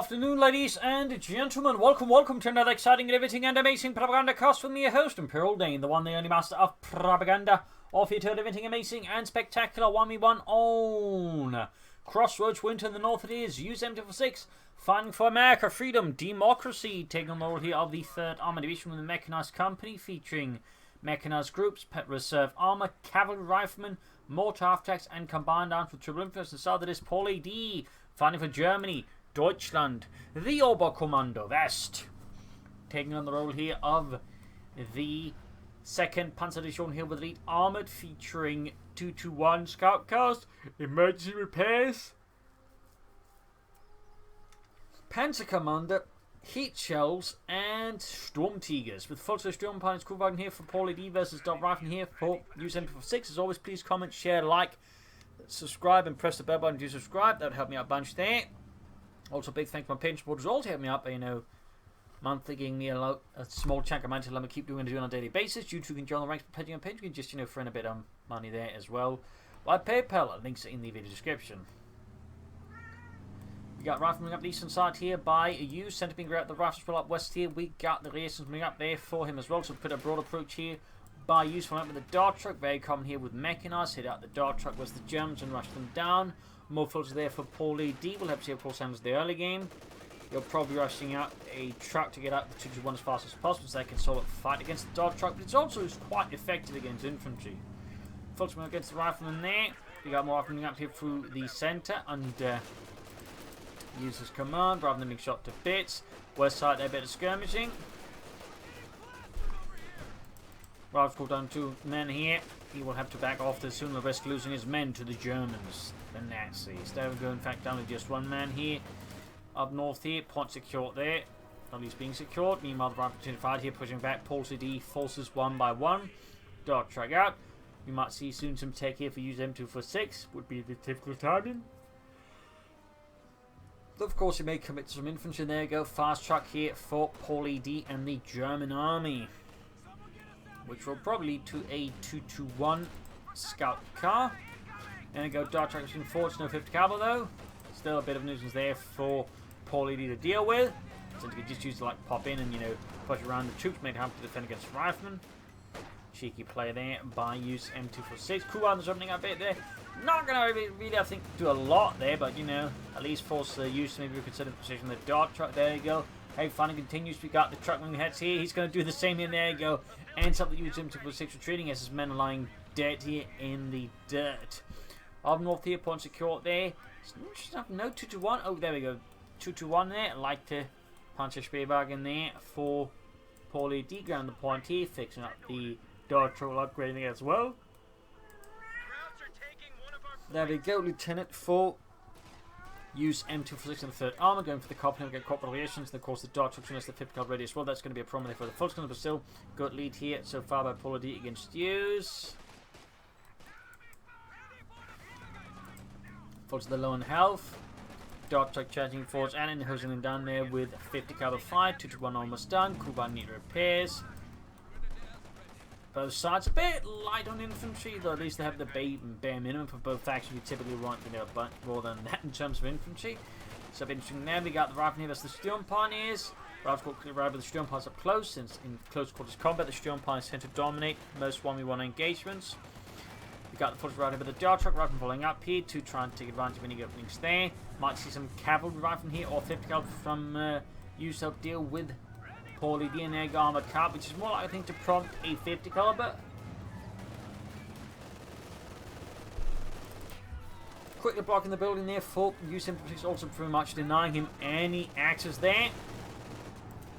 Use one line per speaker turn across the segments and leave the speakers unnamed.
afternoon, ladies and gentlemen. Welcome to another exciting, riveting, and amazing Propagandacast with me, your host, Paul.A.D, the one, the only master of propaganda, of your riveting, amazing, and spectacular 1v1 on Crossroads, winter in the north. It is Use-m246, fighting for America, freedom, democracy, taking on the role here of the 3rd Armored Division with the Mechanized Company, featuring mechanized groups, pet reserve armor, cavalry riflemen, mortar half-tracks, and combined arms with triple influence. And so that is Paul.A.D, fighting for Germany, Deutschland, the Oberkommando West, taking on the role here of the 2nd Panzer Division here with Elite Armored, featuring 221 Scout Cast, emergency repairs, Panzer Commander, heat shells, and Storm Tigers. With full Storm Pilots crew wagon here for Paul.A.D versus Dot Rifle here for Use-m246. As always, please comment, share, like, subscribe, and press the bell button to subscribe. That would help me out a bunch there. Also, big thanks to my Patreon supporters, all to help me out by, monthly giving me a small chunk of money to let me keep doing it on a daily basis. You too can join the ranks by pledging on Patreon. You can just, throw in a bit of money there as well. By PayPal, links are in the video description. We got riflemen up the eastern side here by Use. Center being out the rifles up west here. We got the rear coming up there for him as well. So put a broad approach here by Use from up with the dart truck. Very common here with mechanized. Hit out the dart truck was the Germans and rush them down. More filters there for Paul.A.D. We'll have to see, of course, happens the early game. You're probably rushing out a truck to get out the 221 as fast as possible so they can solo fight against the dart truck. But it's also quite effective against infantry. Filtering against the riflemen there. We got more riflemen up here through the center under Use's command rather than being shot to bits. West side, they're better skirmishing. Rifles called down 2 men here. He will have to back off to soon risk losing his men to the Germans, the Nazis. There we go, in fact, down to just 1 man here. Up north here, point secured there. At least being secured. Meanwhile, the rifle continued fight here, pushing back. Paul.A.D forces 1 by 1. Dart track out. We might see soon some tech here for Use-m246. Would be the typical timing. Of course, you may commit to some infantry. There you go. Fast truck here for Paul.A.D and the German army, which will probably lead to a 221 scout car. And we go dart truck in forwards, no 50 caliber though. Still a bit of nuisance there for Paul.A.D to deal with. So you can just use to pop in and push around the troops, make it happen to defend against riflemen. Cheeky play there by Use-m246. Crew-wagons opening up a bit there. Not going to really, I think, do a lot there, but at least force the Use to maybe reconsider the position of the dart truck. There you go. Hey, fun continues. We got the truck moving heads here. He's going to do the same here. There you go. Ends up the Use-m246 retreating as his men are lying dead here in the dirt. Up north here, point secure there. No 221. Oh, there we go. 221 there. I'd like to punch a Speerwagen there for Paul.A.D. Ground the point here, fixing up the dart truck, upgrading it as well. There we go. Lieutenant for Use-m246 and the 3rd Armour, going for the company, we get corporal relations, and of course the dart truck is the 5th card ready as well. That's going to be a problem there for the Volksgunners, but still good lead here so far by Paul.A.D against Use. Falls to the low on health. Dart truck charging forwards and hosing them down there with 50 caliber fire. 221 almost done. Kuban need repairs. Both sides a bit light on infantry, though at least they have the bare minimum for both factions. You typically want but more than that in terms of infantry. So interesting there. We got the rifle here, that's the Sturm Pioneers. Rifle arrive with the Sturm Pioneers up close, since in close quarters combat the Sturm Pioneers tend to dominate most 1v1 engagements. We got the foot right over the dart truck rifle following up here to try and take advantage of any openings there. Might see some cavalry rifle here or 50 caliber from Use to help deal with Paul.A.D and their armored car, which is more likely, I think, to prompt a 50 caliber. Quickly blocking the building there for Use-m246, also pretty much denying him any access there.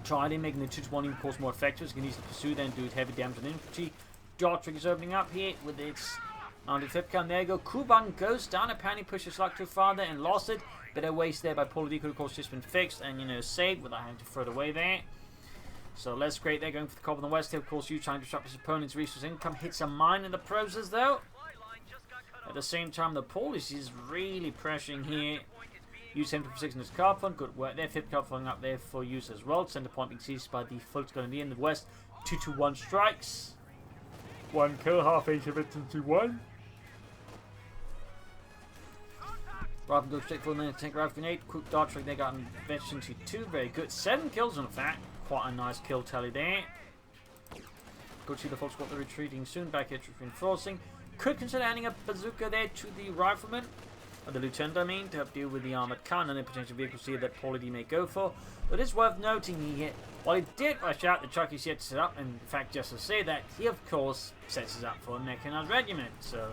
Tried in making the 221 even course more effective, so he can easily pursue then do heavy damage on infantry. Dart truck is opening up here with its 95th gun. There you go. Kuban goes down. Apparently pushed his luck too far there and lost it. Bit of waste there by Paul.A.D, could of course just been fixed and saved without having to throw it away there. So less great there, going for the cop on the west here. Of course, you trying to disrupt his opponent's resource income. Hits a mine in the process though. At the same time, the Polish is really pressuring here. Use-m246 in his car front. Good work there. 5th car following up there for Use as well. Center point being seized by the Volksgunners in the west. 221 strikes. 1 kill, half H of it into 1. Rather than go straight for the tank rifle grenade. Quick dodge trick, they got invention to 2. Very good. 7 kills in fact. Quite a nice kill tally there. Good to see the full squad retreating soon. Back here, reinforcing. Could consider adding a bazooka there to the rifleman. Or the lieutenant, I mean, to help deal with the armoured car and any potential vehicles here that Paul.A.D may go for. But it's worth noting here, while he did rush out, the truck he's yet to set up, and in fact, just to say that, he of course sets us up for a mechanized regiment. So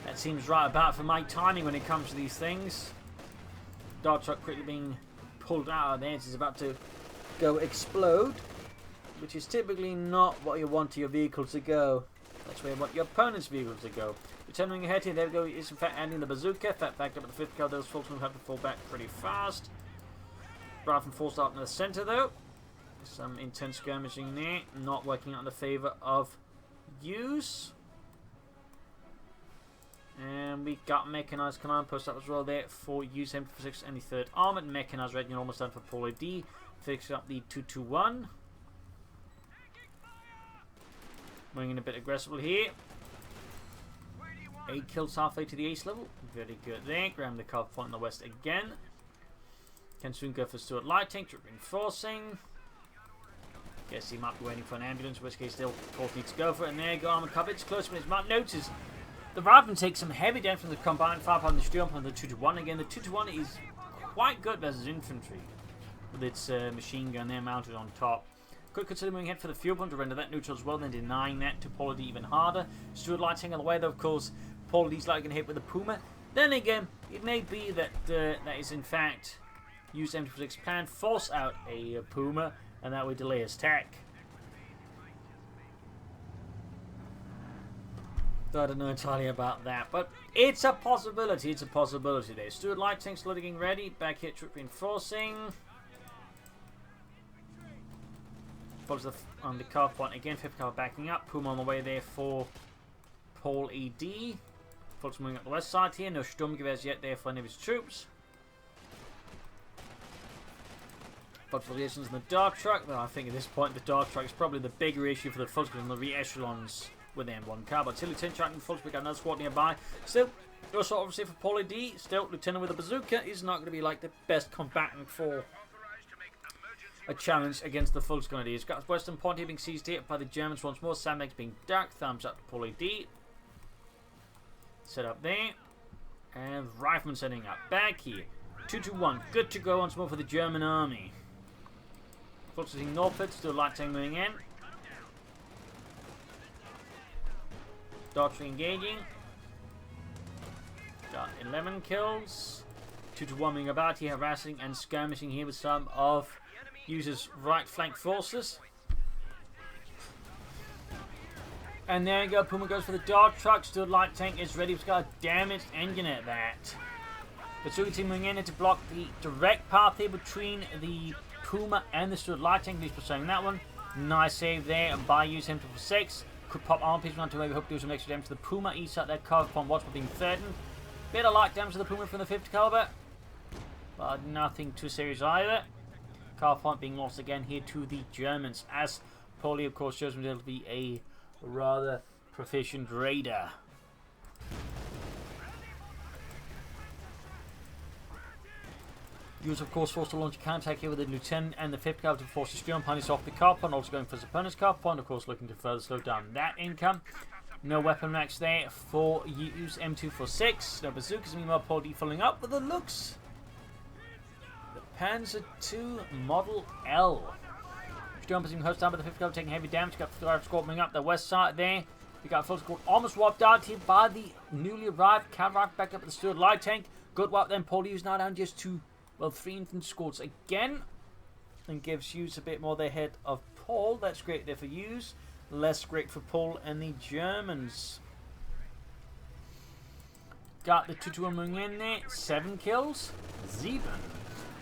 that seems right about for my timing when it comes to these things. Dart truck quickly being pulled out of there. It's about to go explode, which is typically not what you want your vehicle to go. That's where you want your opponent's vehicle to go. Returning ahead here, there we go. Is in fact adding the bazooka. Backed up at the 5th car. Those folks will have to fall back pretty fast. Rather than forced out in the center though. Some intense skirmishing there. Not working out in the favor of Use. And we got mechanized command post up as well there for Use-m246 and the 3rd Armored Mechanized Regiment. Almost done for Paul.A.D. Fixing up the 221. Moving in a bit aggressive here. 8 kills halfway to the ace level. Very good there. Grab the cover point in the west again. Can soon go for Stuart Light Tank. Reinforcing. Guess he might be waiting for an ambulance, in which case they'll needs to go for it. And there you go, armor cover. It's close, but it's not noticed. The rifleman takes some heavy damage from the combined firepower and the steel from the 221. Again, the 221 is quite good versus infantry, with its machine gun there mounted on top. Could consider moving ahead for the fuel pump to render that neutral as well, then denying that to Paul.A.D even harder. Stuart Light Tank on the way, though, of course, Paul.A.D's likely going to hit with the Puma. Then again, it may be that that is in fact Use-m246 plan, force out a Puma, and that would delay his attack. I don't know entirely about that, but it's a possibility. It's a possibility there. Stuart Light Tank slowly getting ready. Back here, troop reinforcing. Follows on the car point again. 5th car backing up. Puma on the way there for Paul.A.D. Folks moving up the west side here. No Sturmgewehrs yet there for any of his troops. But for the in the dark truck, well, I think at this point the dark truck is probably the bigger issue for the Fulks than the re-echelons with the M1 car. But still, Lieutenant Truck and Fulks, we got another squad nearby. Still, also obviously for Paul.A.D, still Lieutenant with a bazooka is not going to be like the best combatant for a challenge against the Fulks Grenadiers. He's got Western Point here being seized here by the Germans once more. Sandbags being dark. Thumbs up to Paul.A.D. Set up there. And Rifleman setting up. Back here. 221. Good to go once more for the German army. Fulks is northward. Still light tank moving in. Dodge engaging. Got 11 kills. 221 moving about here. Harassing and skirmishing here with some of Use's right flank forces. And there you go, Puma goes for the dog truck. Still light tank is ready. It's got a damaged engine at that. The Tsugi team moving in to block the direct path here between the Puma and the Stuart light tank. He's pursuing that one. Nice save there by Use-m246. Could pop arm piece around to maybe hope to do some extra damage to the Puma. East out there, cover upon watch for being threatened. Bit of light damage to the Puma from the 50 caliber, but nothing too serious either. Car point being lost again here to the Germans, as Paul.A.D, of course, shows himself to be a rather proficient raider. Use, of course, forced to launch a counterattack here with the Lieutenant and the 5th Cavalry to force the steering punish off the car point, also going for his opponent's car point, of course, looking to further slow down that income. No weapon max there for Use-m246. No bazookas, meanwhile, Paul.A.D following up with the looks. Panzer II Model L. Still position host down by the 5th Cavalry taking heavy damage. Got the squad moving up the west side there. We got a full squad almost wiped out here by the newly arrived cavalry back up at the Stuart light tank. Good wipe then. Paul.A.D is now down just to, well, 3 infantry squads again. And gives Use a bit more the head of Paul. That's great there for Use. Less great for Paul and the Germans. Got the 221 moving in there. 7 kills. 7.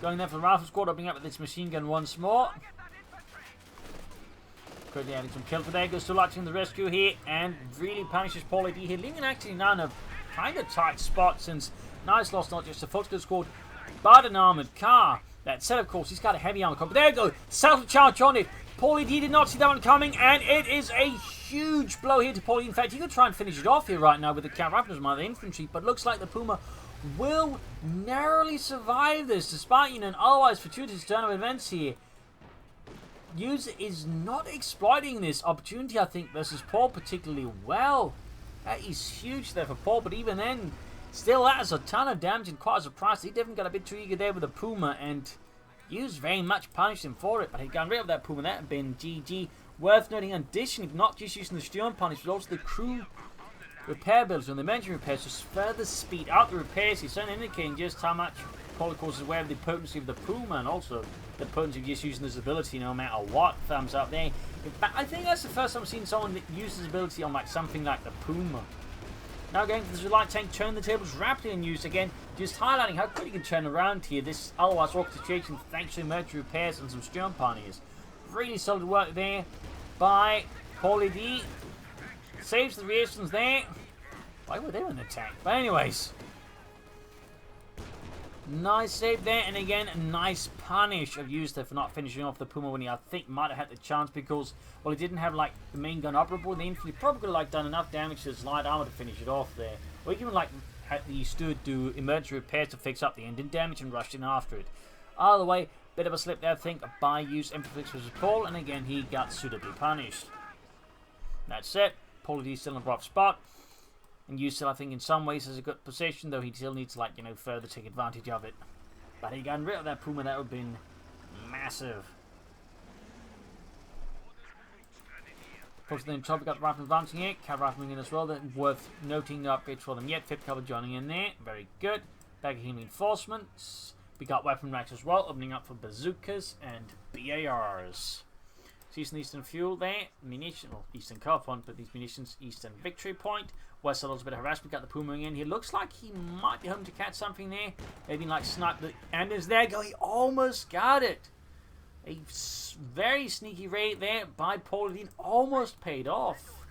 Going there for the rifle squad, opening up with this machine gun once more. Quickly adding some kills for there. Goes to lighting the rescue here and really punishes Paul.A.D here. Leaving actually now in a kind of tight spot since nice loss, not just the Fulks squad, but an armoured car. That said, of course, he's got a heavy armor car. But there you go. Self charge on it. Paul.A.D did not see that one coming, and it is a huge blow here to Paul.A.D. In fact, he could try and finish it off here right now with the cavalry rifles and the infantry, but looks like the Puma will narrowly survive this, despite, you know, an otherwise fortuitous turn of events here. Use is not exploiting this opportunity, I think, versus Paul particularly well. That is huge there for Paul, but even then, still that is a ton of damage and quite a surprise. He definitely got a bit too eager there with the Puma, and Use very much punished him for it, but he got rid of that Puma. That had been GG. Worth noting, additionally, not just using the Sturm punish, but also the crew repair builds and the engine repairs just further speed up the repairs. He's certainly indicating just how much Paul, of course, is aware of the potency of the Puma, and also the potency of just using this ability no matter what. Thumbs up there. In fact, I think that's the first time I've seen someone that uses this ability on like something like the Puma. Now going for the light tank, turn the tables rapidly in use again, just highlighting how quickly you can turn around here. This otherwise awkward situation thanks to emergency repairs and some Sturm punies. Really solid work there by Paul.A.D. Saves the reactions there. Why were they on the attack? But anyways, nice save there, and again, a nice punish of USF for not finishing off the Puma when he, I think, might have had the chance because, well, he didn't have, like, the main gun operable. The infantry probably could have, like, done enough damage to his light armor to finish it off there. Or even, like, had the stood do emergency repairs to fix up the engine damage and rushed in after it. Either way, bit of a slip there, I think, by Use-m246 versus Paul, and again, he got suitably punished. That's it. Paul.A.D. still in a rough spot. And USF, I think, in some ways has a good position, though he still needs to, like, you know, further take advantage of it. But he got rid of that Puma, that would have been massive. Of course, then top, we got the Rifleman advancing here. Cav Rifleman in as well. Then worth noting the upgrades for them yet. Fifth cover joining in there. Very good. Bag of healing reinforcements. We got weapon racks as well, opening up for bazookas and BARs. Eastern fuel there, munition, well, Eastern car point, but these munitions, Eastern victory point. West a little bit of harassment, got the Puma in here. Looks like he might be home to catch something there. Maybe like snipe the, and is there go, he almost got it. A very sneaky raid there by Paul.A.D. almost paid off.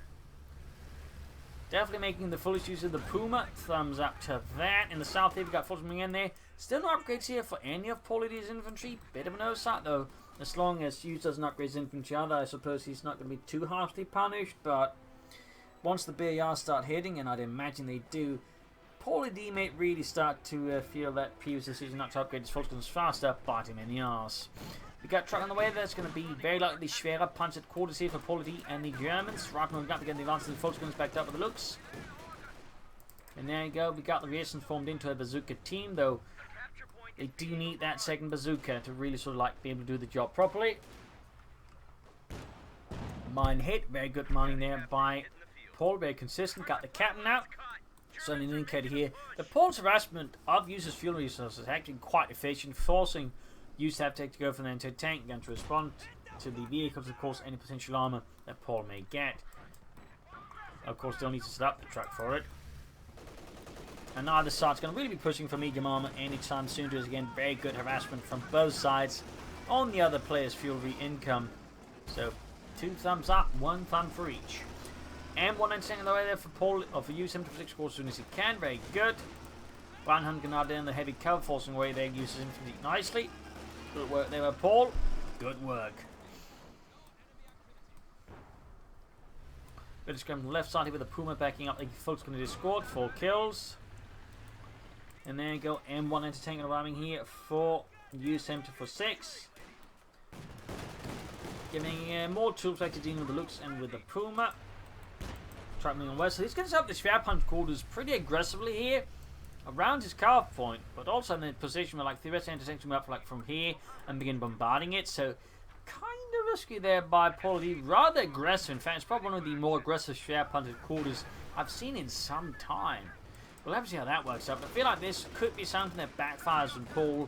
Definitely making the fullest use of the Puma. Thumbs up to that. In the south here, we got Fulton in there. Still no upgrades here for any of Paul.A.D.'s infantry. Bit of an oversight though. As long as Hughes doesn't upgrade his infantry either, I suppose he's not going to be too harshly punished. But once the BAR start hitting, and I'd imagine they do, Paul.A.D. may really start to feel that previous decision not to upgrade his full guns faster bite him in the arse. We got truck on the way. That's going to be very likely schwerer punch at quarters here for Paul.A.D. and the Germans. Right now we've got to get the advance of the full guns backed up with the looks. And there you go. We got the reactions formed into a bazooka team, though. They do need that second bazooka to really sort of like be able to do the job properly. Mine hit. Very good mining there by Paul. Very consistent. Got the captain out. Certainly an indicator here. The Paul's harassment of users' fuel resources is actually quite efficient, forcing USF to go from the anti-tank gun to respond to the vehicles, of course, any potential armor that Paul may get. Of course, they'll need to set up the truck for it. And neither side's going to really be pushing for medium armor anytime soon. There's again very good harassment from both sides on the other player's fuel income. So 2 thumbs up, 1 thumb for each. And 1 instant on the way there for Paul, or for Use-m246 as soon as he can. Very good. 100 Grenade in the heavy cover, forcing away there, uses infantry nicely. Good work there by Paul. Good work. Good scrum from the left side here with the Puma backing up the folks going to do squad. 4 kills. And there you go, M1 anti-tank arriving here for Use-m246. Giving more tools back to dealing with the looks and with the Puma. Traveling on west. So he's going to set up the Schwer punch quarters pretty aggressively here around his carve point, but also in a position where like theoretically anti-tanks come up like from here and begin bombarding it. So kind of risky there by Paul.A.D. Rather aggressive. In fact, it's probably one of the more aggressive Schwer punch quarters I've seen in some time. We'll have to see how that works out, but I feel like this could be something that backfires on Paul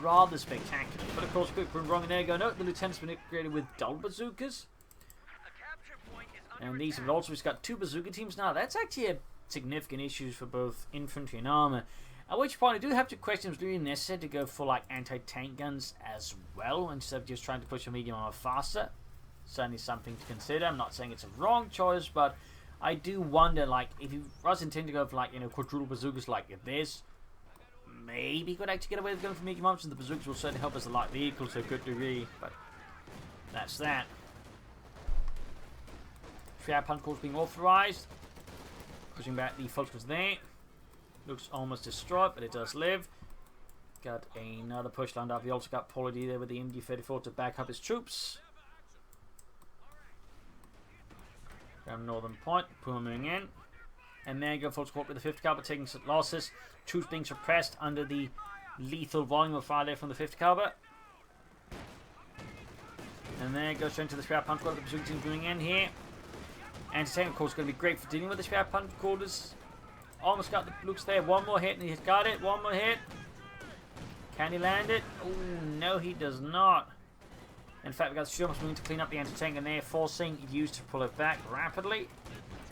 rather spectacularly. But of course, quick prove wrong, and there you go. Note the lieutenant's been upgraded with double bazookas. And these have also got 2 bazooka teams now. That's actually a significant issue for both infantry and armor. At which point, I do have to question if it's really necessary to go for like anti-tank guns as well, instead of just trying to push a medium armor faster. Certainly something to consider. I'm not saying it's a wrong choice, but I do wonder, like, if you was intending to go for, like, you know, quadruple bazookas like this, maybe you could actually get away with going for medium arms, and the bazookas will certainly help as a light vehicle to a good degree, but that's that. Schwer punch course being authorized. Pushing back the focus there. Looks almost destroyed, but it does live. Got another push lined up. He also got Paul.A.D there with the MD-34 to back up his troops. From northern point, Puma moving in. And there you go, full squad with the 5th caliber taking some losses. Troops being suppressed under the lethal volume of fire there from the 5th caliber. And there goes straight to the scrap punch squad. The bazooka team moving in here. Anti-tank, of course, going to be great for dealing with the scrap punch quarters. Almost got the looks there. One more hit, and he's got it. One more hit. Can he land it? Oh, no, he does not. In fact, we got Sherman's moving to clean up the anti-tank, and they're forcing Use to pull it back rapidly.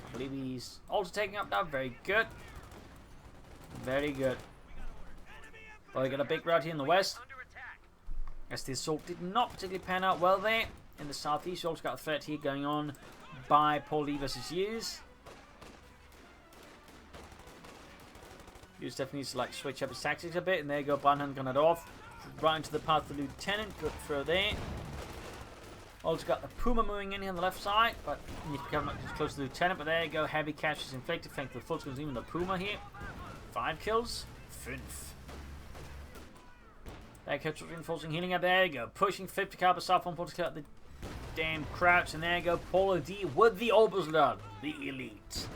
I believe he's also taking up now. Very good. Very good. Well, we got a big rout here in the west. As the assault did not particularly pan out well there. In the southeast, you also got a threat here going on by Paul.A.D versus Use. Use definitely needs to like switch up his tactics a bit, and there you go, Barnhand gun it off. Right into the path of the lieutenant. Good throw there. Also got the Puma moving in here on the left side, but you need to come close to the lieutenant. But there you go, heavy casualties inflicted. Thanks to the full screens, even the Puma here. 5 kills, 5. There you go, reinforcing healing up. There you go, pushing 50 caliber south on to clear out the damn crouch, and there you go, Paul.A.D with the Oberstdorf, the elite.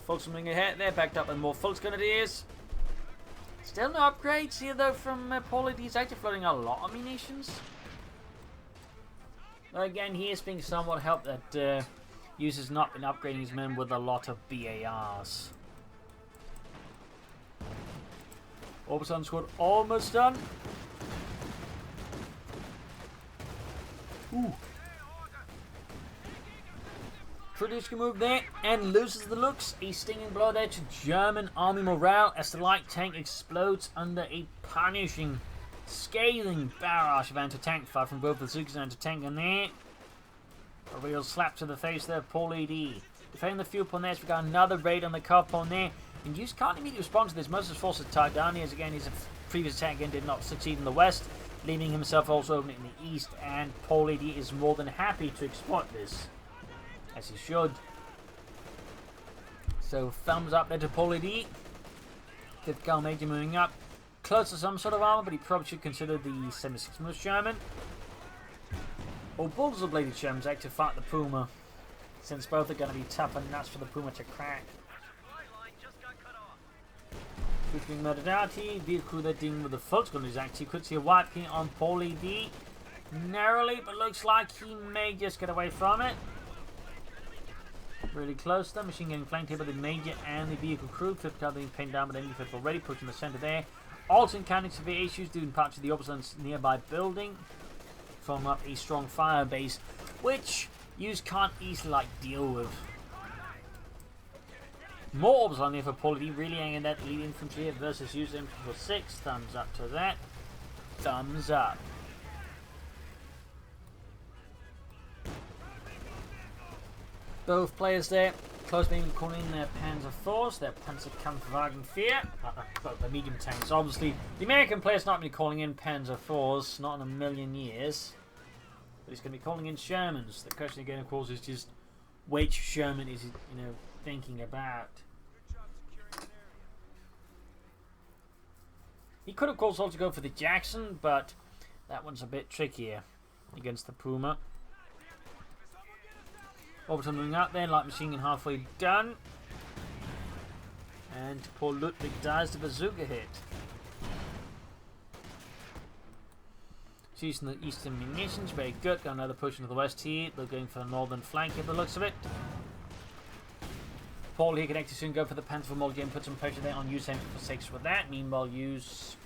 Folks moving ahead there, backed up with more Fultz Grenadiers. Still no upgrades here though from Paul.A.D. He's actually floating a lot of munitions. But again, he is being somewhat helped that Use has not been upgrading his men with a lot of BARs. Orbison squad almost done. Ooh. Trudisky move there and loses the looks. A stinging blow there to German army morale as the light tank explodes under a punishing, scathing barrage of anti-tank fire from both the Bazookas and anti-tank, and there a real slap to the face there of Paul.A.D. Defending the fuel point there, so we got another raid on the car point there. And Use can't immediately respond to this. Most of his forces are tied down here, as again his previous attack again did not succeed in the west, leaving himself also open in the east, and Paul.A.D. is more than happy to exploit this, as he should. So thumbs up there to Paul.A.D. 5th Cal Major moving up, close to some sort of armor, but he probably should consider the 76mm Sherman. Or bulldozer-bladed Shermans actually fight the Puma, since both are going to be tough and nuts for the Puma to crack. Who's being murdered out here? Vehicle they're dealing with the Fultz gun is actually could see a wipe here on Paul.A.D. Narrowly, but looks like he may just get away from it. Really close though. Machine getting flanked here by the Major and the vehicle crew. 5th Cal being pinned down by the MD-5 already, pushing the centre there. Also encountering severe issues due in part to the Oberstdorf's nearby building. From up a strong fire base, which Use can't easily like deal with. More orbs on here for Paul.A.D, really hanging that elite infantry versus Use-m246. Thumbs up to that. Thumbs up. Both players there, close being calling in their Panzer IVs, their Panzerkampfwagen 4, but the medium tanks. Obviously, the American player's not going to be calling in Panzer IVs, not in a million years. But he's going to be calling in Shermans. The question again, of course, is just which Sherman is he, thinking about. He could, of course, also go for the Jackson, but that one's a bit trickier against the Puma. Oberton moving out there, light machine gun halfway done. And poor Ludwig dies the bazooka hit. She's using the eastern munitions, very good. Got another push into the west here. They're going for the northern flank at the looks of it. Paul here can actually soon go for the Panzer Mod again, put some pressure there on Use-m246 with that. Meanwhile, Use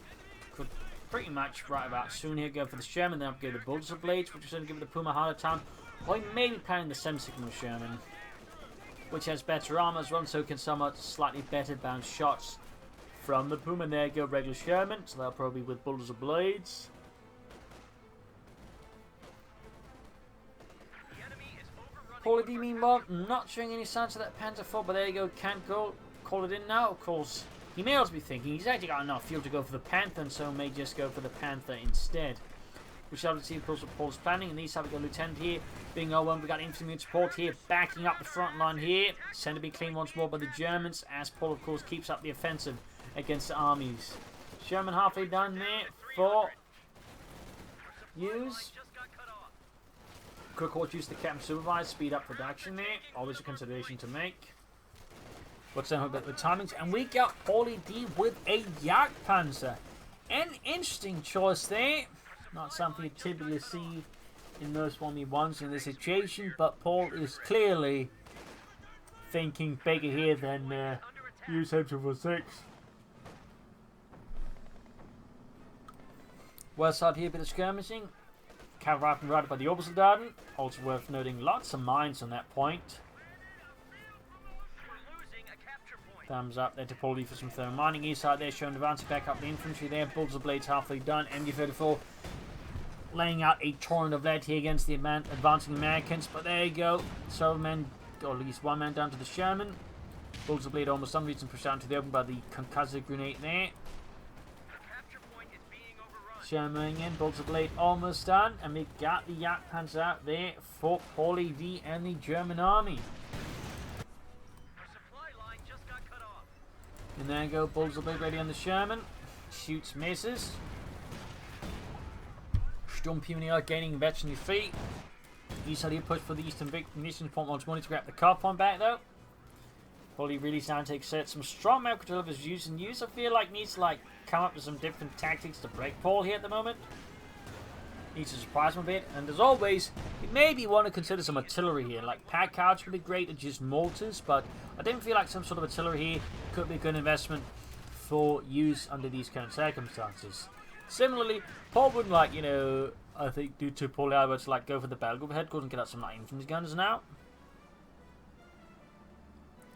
could pretty much right about soon here go for the Sherman, then upgrade the bulldozer blades, which is going to give the Puma a harder time. Or he may be planning the 76mm Sherman, which has better armor as well, so can somewhat slightly better bounce shots from the Puma. There you go, regular Sherman, so they'll probably be with bulldozer blades. Paul.A.D, meanwhile, not showing any signs of that Panzer IV, but there you go, can't go call it in now. Of course, he may also be thinking he's actually got enough fuel to go for the Panther, and so may just go for the Panther instead. We shall see, of course, what Paul's planning. And these have a lieutenant here being O1. We got infantry support here, backing up the front line here. Sent to be clean once more by the Germans, as Paul, of course, keeps up the offensive against the armies. Sherman halfway done there for Use. Could, of course, use the captain supervise, speed up production there. Always a consideration to make. What's done about the timings? And we got Paul.A.D with a Jagdpanzer. An interesting choice there. Not something you typically see in most 1v1s in this situation, but Paul is clearly thinking bigger here than Use-m246. West side here, a bit of skirmishing. Cavalry routed by the Obersoldaten. Also worth noting, lots of mines on that point. Thumbs up there to Paul.A.D for some thermal mining. East side there showing advancing back up the infantry there. Bullets of blades halfway done. MG34 laying out a torrent of lead here against the advancing Americans. But there you go. Several men, or at least one man down to the Sherman. Bullets of blade almost done. Reaching pushed out into the open by the concussive grenade there. Sherman in, bolts of blade almost done, and we got the Jagdpanzer out there for Paul.A.D and the German army. And there you go, bolts of blade ready on the Sherman. Shoots, misses. Sturmpioneer gaining veteran feet. East side here push for the Eastern Munitions point once more to grab the car point back though. Paul.A.D really starting to exert some strong map control of his use and use. I feel like needs to come up with some different tactics to break Paul here at the moment. Needs to surprise him a bit. And as always, you maybe want to consider some artillery here. Like pack cards would be great, or just mortars, but I didn't feel like some sort of artillery here could be a good investment for use under these current circumstances. Similarly, Paul wouldn't I think due to Paul.A.D to go for the Belgrade headquarters and get out some infantry guns now.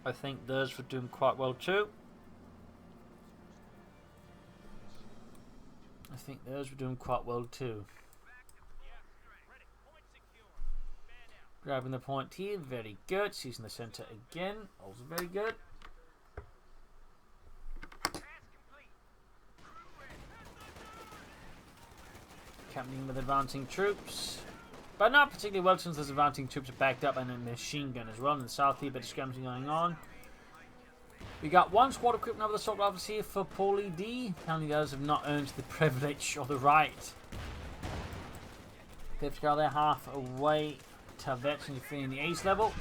I think those were doing quite well too. Grabbing the point here, very good. Seizing the center again, also very good. Captaining with advancing troops. But not particularly well since those advancing troops are backed up and a machine gun as well. In the south here, a bit of skirmishing going on. We got one squad equipping over the assault rifles here for Paul.A.D. Apparently the others have not earned the privilege or the right. 5th guy there, half away to veteran in the ace level.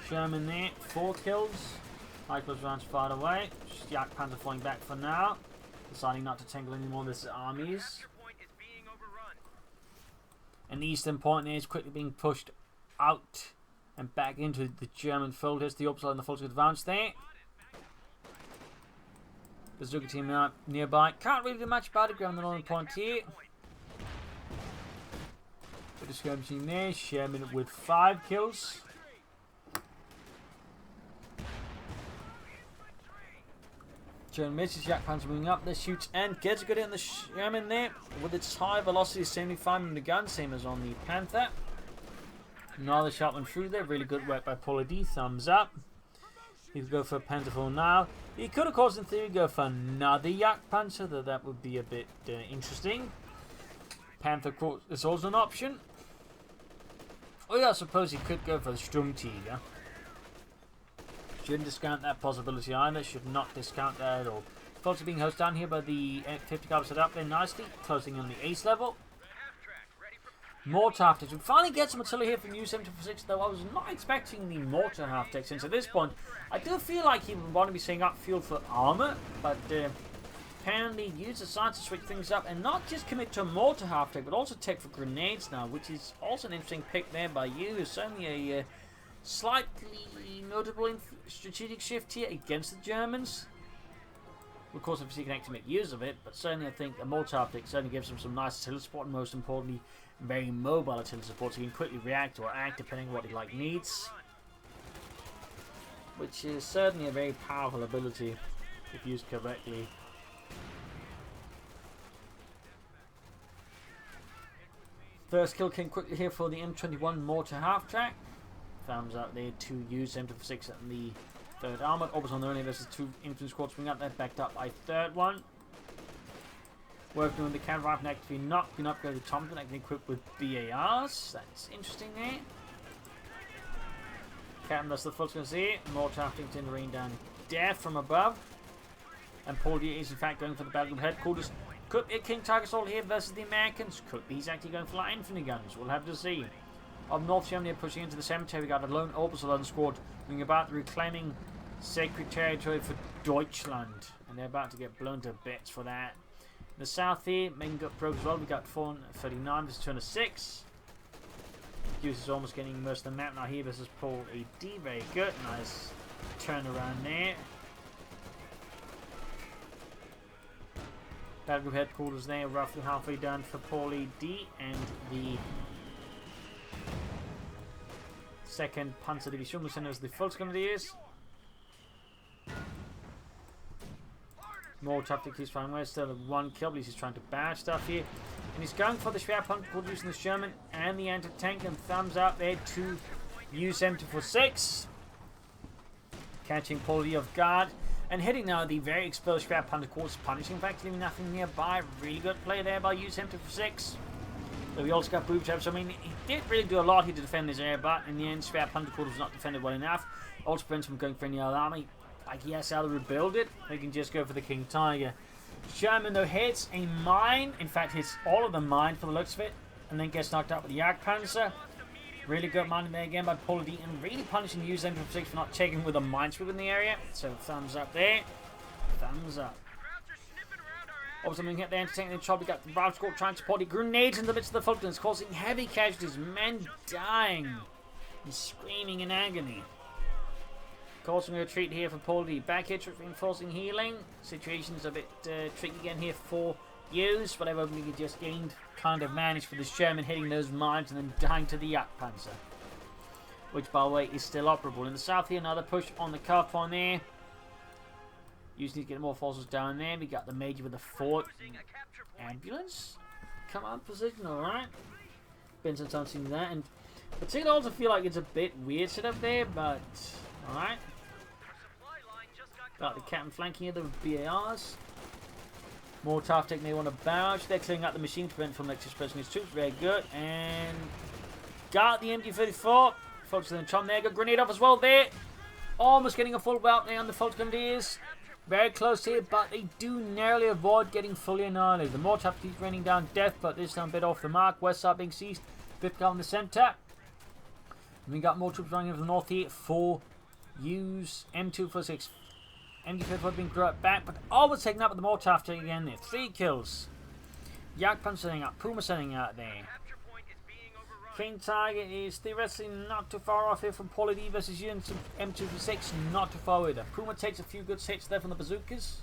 Sherman there, 4 kills. High close rounds fired away. Jagdpanzer falling back for now. Deciding not to tangle anymore with the armies. And the eastern point is quickly being pushed out and back into the German fold. Here's the upside and the full advance there. Bazooka team nearby. Can't really do much about it. Ground the northern point here. Bit of skirmishing there. Sherman with 5 kills. German misses. Jagdpanzer moving up there, shoots and gets a good hit on the Sherman there with its high velocity 75 in the gun, same as on the Panther. Another shot went through there, really good work by Paul.A.D, thumbs up. He could go for a Panther 4 now. He could, of course, in theory, go for another Jagdpanzer, though that would be a bit interesting. Panther is also an option. Oh yeah, I suppose he could go for the Sturmtiger. Shouldn't discount that possibility either. Should not discount that at all. Also being hosted down here by the 50 caliber set up there nicely, closing on the ace level. Mortar half-decks. We finally get some artillery here from Use-m246, though I was not expecting the mortar half-decks. Since at this point, I do feel like he would want to be setting up fuel for armor, but apparently Use decided to switch things up and not just commit to a mortar half-deck, but also take for grenades now, which is also an interesting pick there by Use. Certainly a slightly notable strategic shift here against the Germans. Of course, obviously, you can actually make use of it, but certainly I think a mortar half-deck certainly gives him some nice artillery support, and most importantly, very mobile artillery support, so he can quickly react or act depending on what he needs. Which is certainly a very powerful ability if used correctly. First kill came quickly here for the M21 mortar half-track. Thumbs up there to Use-m246 and the 3rd Armoured. Always on the running versus 2 infantry squads swing up there, backed up by 3rd one. Working on the cavalry rifle actively not been upgraded with Thompson that can be equipped with BARs. That's interesting there. Captain does the foot's going to see it. More traffic to rain down death from above. And Paul.A.D is in fact going for the battle headquarters. Could be a King Tiger Assault here versus the Americans. Could be he's actually going for light infantry guns. We'll have to see. Of North Germany are pushing into the cemetery. We got a lone orbital London squad going about reclaiming sacred territory for Deutschland. And they're about to get blown to bits for that. In the south here, main gut broke as well. We got 439 versus 206. Hughes is almost getting most of the map now here versus Paul.A.D. Very good. Nice turnaround there. Battle group headquarters there, roughly halfway done for Paul.A.D. and the 2nd Panzer Division, which is the Volksgrenadiers. More traffic he's trying away, still 1 kill, but he's trying to bash stuff here. And he's going for the Schwerpunkt using the Sherman and the anti-tank, and thumbs up there to Use-m246. Catching Paul.A.D off guard. And hitting now the very exposed Schwerpunkt course, punishing, in fact, leaving nothing nearby. Really good play there by Use-m246. But we also got boob traps. I mean, he did really do a lot here to defend his area, but in the end, Schwerpunkt was not defended well enough. Also prevents him from going for any other army. Like he has to either rebuild it, or he can just go for the King Tiger. Sherman, though, hits a mine. In fact, hits all of the mine for the looks of it. And then gets knocked out with the Jagdpanzer. Really good mining there again by Paul.A.D. and really punishing Use-m246 for not checking with a minesweeper in the area. So thumbs up there. Thumbs up. Also, we get the entertaining job. We got the Bravo Squad trying to support the grenades in the midst of the Falklands, causing heavy casualties. Men dying and screaming in agony. Causing a retreat here for Paul.A.D. Back hit, reinforcing healing. Situation's a bit tricky again here for Use. Whatever we just gained, kind of managed for this German hitting those mines and then dying to the Jagdpanzer. Which, by the way, is still operable. In the south here, another push on the cuff on there. Use need to get more forces down there. We got the Major with the 4th ambulance. Command position, alright. Been some time seeing that. And I also feel like it's a bit weird set up there, but alright. Got the captain flanking here with BARs. More tough tech they want to barrage. They're clearing out the machine to prevent from expressing his troops. Very good. And got the MG-34. Focusing on the Tom there. Got grenade off as well there. Almost getting a full bout there on the Volksgrenadiers. Very close here, but they do narrowly avoid getting fully annihilated. The more tough keeps raining down death, but this time a bit off the mark. West side being seized. 5th car in the centre. And we got more troops running over the north here for Use-m246. MG-34 being brought back, but almost taken up with the more tough take again there. 3 kills. Jagdpanzer setting up. Puma setting out there. King Tiger is theoretically not too far off here from Paul.A.D versus Use-m246. Not too far either. Puma takes a few good hits there from the bazookas.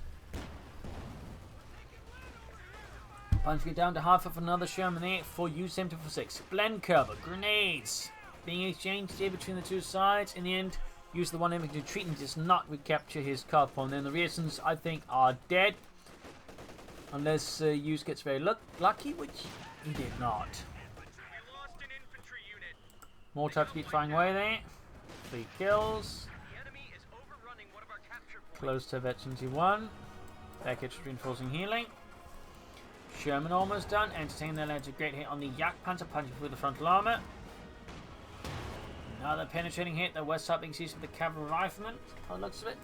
Punching it down to half of another Sherman there for Use-m246. Blend cover. Grenades being exchanged here between the two sides. In the end, Use the one aiming to treat and does not recapture his car point. Then the Reasons, I think, are dead. Unless Use gets very lucky, which he did not. More tough to keep trying away there. 3 kills. Close to Veterans 1. Package reinforcing healing. Sherman almost done. Entertain their lands a great hit on the Jagdpanzer, punching through the frontal armor. Another penetrating hit. The west side being seized with the cavalry rifleman. By the looks of it.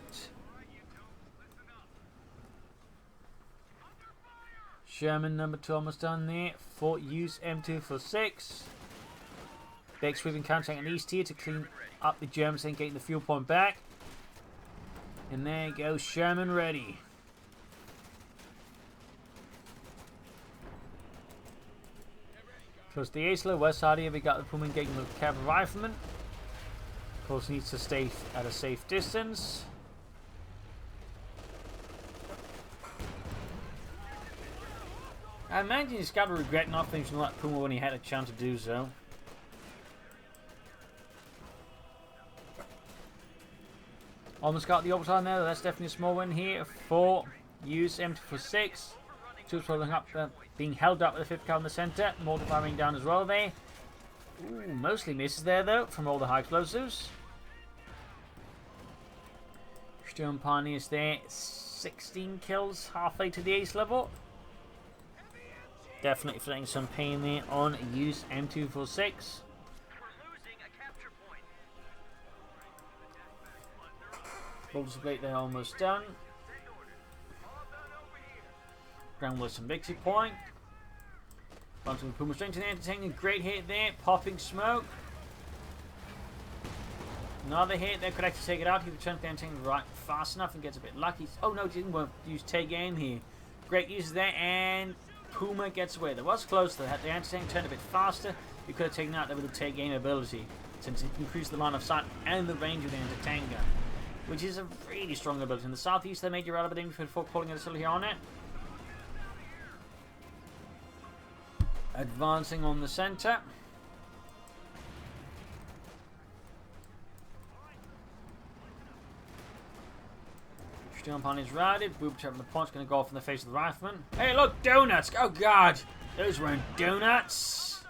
Sherman number 2 almost done there for Use-m246. Big sweeping counter at east here to clean up the Germans and getting the fuel point back. And there goes Sherman ready. Close to the Isla, west side here we got the Puma getting the cavalry rifleman. Of course needs to stay at a safe distance. I imagine he's got to regret not finishing that Puma when he had a chance to do so. Almost got the overtime there. That's definitely a small win here for Use-m246. Troops holding up, being held up with the 5th car in the centre. Mortar firing down as well there. Ooh, mostly misses there though from all the high explosives. Sturm Pioneers there. 16 kills, halfway to the ace level. Definitely feeling some pain there on Use-m246. Bolts plate there almost done. Ground with some victory point. Bouncing Puma straight to the entertaining. Great hit there. Popping smoke. Another hit there. Could actually take it out. He returned the entertaining right fast enough and gets a bit lucky. Oh no, didn't want to use take aim here. Great use there, and Puma gets away. That was close. The entertaining turned a bit faster. You could have taken out there with the take aim ability, since it increased the line of sight and the range of the entertainer, which is a really strong ability. In the southeast, they made you relevant aim before calling it a here on it. Advancing on the center. Jump on is routed. Boob trap on the point's going to go off in the face of the rifleman. Hey, look, donuts! Oh god, those weren't donuts.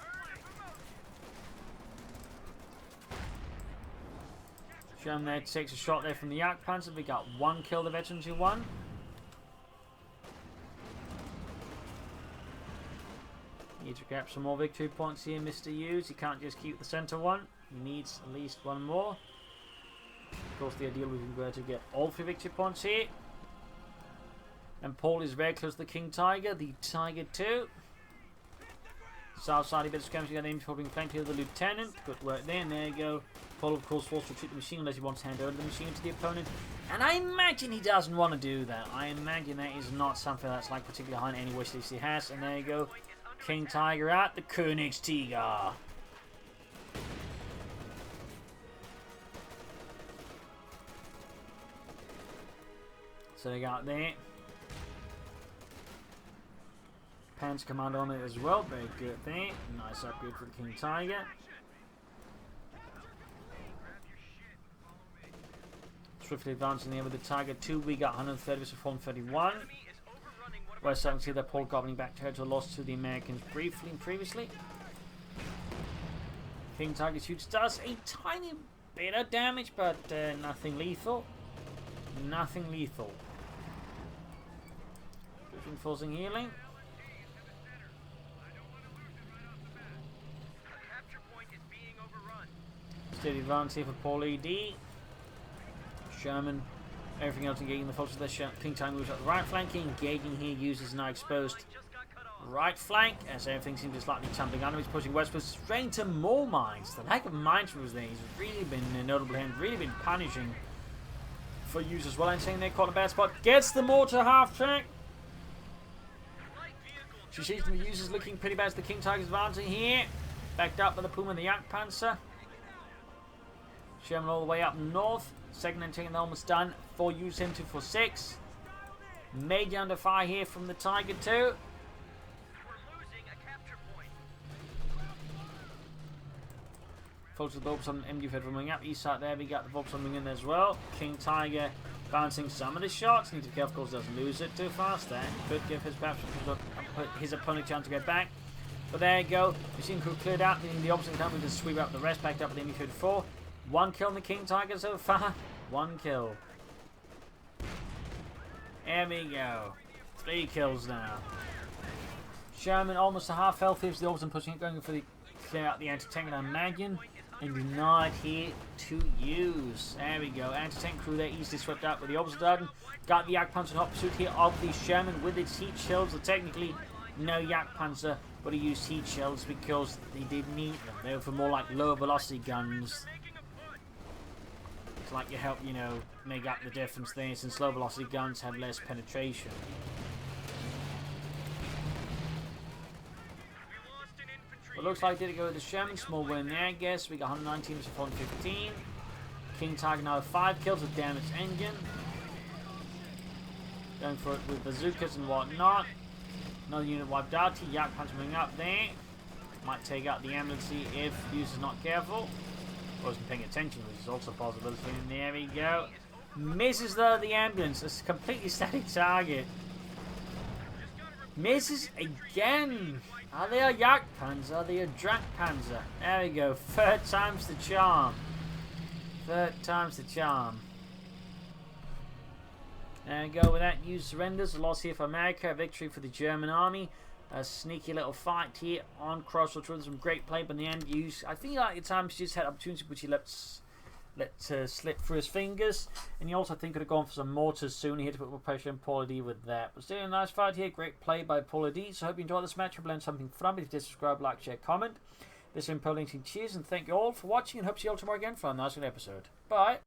Sherman there takes a shot there from the Yak Panzer. We got one kill, the veterans who won. Need to grab some more victory points here, Mr. Hughes. He can't just keep the center one. He needs at least one more. Of course, the ideal would be to get all 3 victory points here. And Paul is very close to the King Tiger, the Tiger 2. South side, a bit of skirmish, you got aim for being flanked here, the Lieutenant. Good work there, and there you go. Paul, of course, forced to retreat the machine unless he wants to hand over the machine to the opponent. And I imagine he doesn't want to do that. I imagine that is not something that's like particularly high in any wish list he has. And there you go. King Tiger out, the Königstiger. So they got there. Panzer command on it as well. Very good there. Nice upgrade for the King Tiger. Swiftly advancing there with the Tiger 2. We got 130 versus 131. We're starting to see that Paul gobbling back to a loss to the Americans briefly and previously. King Tiger shoots does a tiny bit of damage, but nothing lethal. Nothing lethal. Reinforcing healing. Steady advance here for Paul.A.D. Sherman. Everything else engaging the forces of the King Tiger moves up the right flank. Engaging here, uses now exposed right flank as everything seems to be slightly tumbling under. He's pushing westward straight to more mines. The lack of mines was there. He's really been a notable hand, really been punishing for use as well. I'm saying they're caught in a bad spot. Gets the mortar half track. She sees the users looking pretty bad as the King Tiger's advancing here. Backed up by the Puma and the Yak Panzer. Sherman all the way up north. Second and taking almost done for Use-m246. Major under fire here from the Tiger 2. Folks with the Volks on MD Fed coming up. East side there, we got the Volks coming in as well. King Tiger bouncing some of the shots. Need to be careful, of course, doesn't lose it too fast there. Could give his opponent a chance to get back. But there you go. Machine crew cleared out, meaning the opposite company to sweep up the rest. Backed up with the MD-54. One kill on the King Tiger so far. One kill. There we go. 3 kills now. Sherman almost a half health. Here's the Orbison pushing it, going for the clear out the anti-tank and Magian. And denied here to use. There we go. Anti-tank crew there easily swept out with the Orbison done. Got the Yak Panzer in hot pursuit here of the Sherman with its heat shells. So technically no Yak Panzer, but he used heat shells because he didn't need them. They were for more like lower velocity guns. It's like you help, you know, make up the difference there, since low velocity guns have less penetration. But looks like did it go with the Sherman. Small win there, I guess. We got 119 to 115. King Tiger now with 5 kills with damaged engine. Going for it with bazookas and whatnot. Another unit wiped out. Yak Punch moving up there. Might take out the ambulance if the user's not careful. Wasn't paying attention, which is also a possibility. And there we go. Misses though the ambulance. It's a completely static target. Misses again. Are they a Yak Panzer? Are they a Drak Panzer? There we go. 3rd time's the charm. 3rd time's the charm. There we go. With that, use surrenders. A loss here for America. A victory for the German army. A sneaky little fight here on Crossroads with some great play, but in the end, I think at the time he just had opportunity, which he let slip through his fingers. And he also think could have gone for some mortars soon. He had to put more pressure on Paul.A.D with that. But still a nice fight here. Great play by Paul.A.D. So I hope you enjoyed this match. Hope you learned something from it. If you did, subscribe, like, share, comment. This has been Paul.A.D. Cheers, and thank you all for watching, and hope to see you all tomorrow again for a nice good episode. Bye.